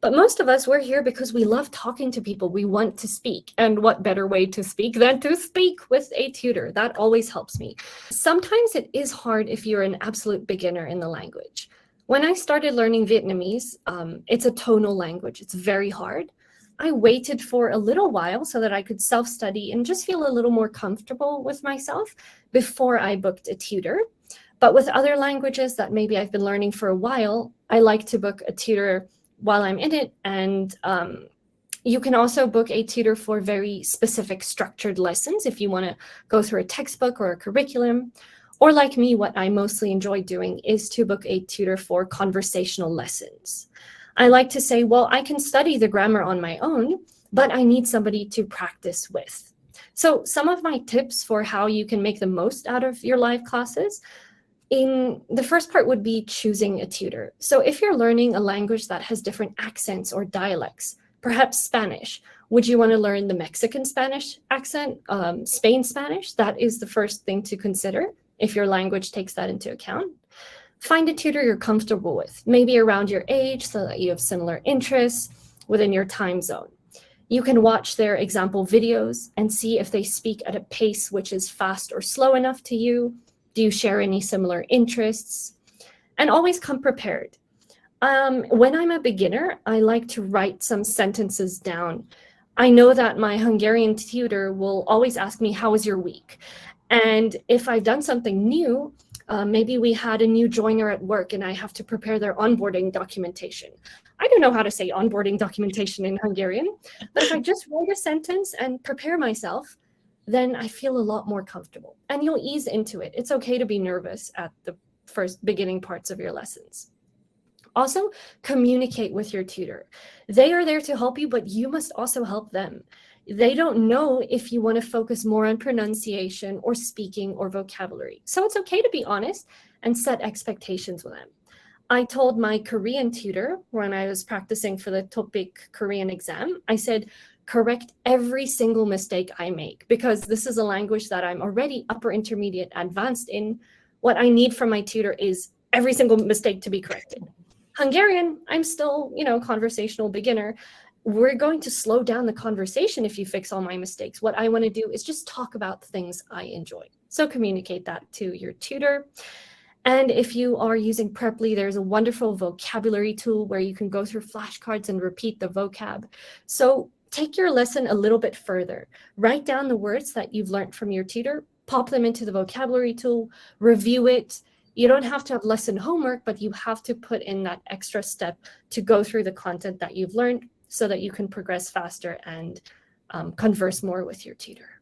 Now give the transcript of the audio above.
But most of us, we're here because we love talking to people. We want to speak. And what better way to speak than to speak with a tutor? That always helps me. Sometimes it is hard if you're an absolute beginner in the language. When I started learning Vietnamese, it's a tonal language. It's very hard. I waited for a little while so that I could self-study and just feel a little more comfortable with myself before I booked a tutor. But with other languages that maybe I've been learning for a while, I like to book a tutor while I'm in it. And you can also book a tutor for very specific structured lessons if you want to go through a textbook or a curriculum. Or like me, what I mostly enjoy doing is to book a tutor for conversational lessons. I like to say, well, I can study the grammar on my own, but I need somebody to practice with. So some of my tips for how you can make the most out of your live classes, in the first part would be choosing a tutor. So if you're learning a language that has different accents or dialects, perhaps Spanish, would you want to learn the Mexican Spanish accent, Spain Spanish? That is the first thing to consider if your language takes that into account. Find a tutor you're comfortable with, maybe around your age so that you have similar interests within your time zone. You can watch their example videos and see if they speak at a pace which is fast or slow enough to you. Do you share any similar interests? And always come prepared. When I'm a beginner, I like to write some sentences down. I know that my Hungarian tutor will always ask me, how was your week? And if I've done something new, maybe we had a new joiner at work and I have to prepare their onboarding documentation. I don't know how to say onboarding documentation in Hungarian, but if I just write a sentence and prepare myself, then I feel a lot more comfortable and you'll ease into it. It's okay to be nervous at the first beginning parts of your lessons. Also, communicate with your tutor. They are there to help you, but you must also help them. They don't know if you want to focus more on pronunciation or speaking or vocabulary. So it's okay to be honest and set expectations with them. I told my Korean tutor when I was practicing for the TOPIK Korean exam, I said, correct every single mistake I make because this is a language that I'm already upper intermediate advanced in. What I need from my tutor is every single mistake to be corrected. Hungarian, I'm still, conversational beginner. We're going to slow down the conversation if you fix all my mistakes. What I want to do is just talk about things I enjoy. So communicate that to your tutor. And if you are using Preply, there's a wonderful vocabulary tool where you can go through flashcards and repeat the vocab. So take your lesson a little bit further. Write down the words that you've learned from your tutor, pop them into the vocabulary tool, review it. You don't have to have lesson homework, but you have to put in that extra step to go through the content that you've learned so that you can progress faster and converse more with your tutor.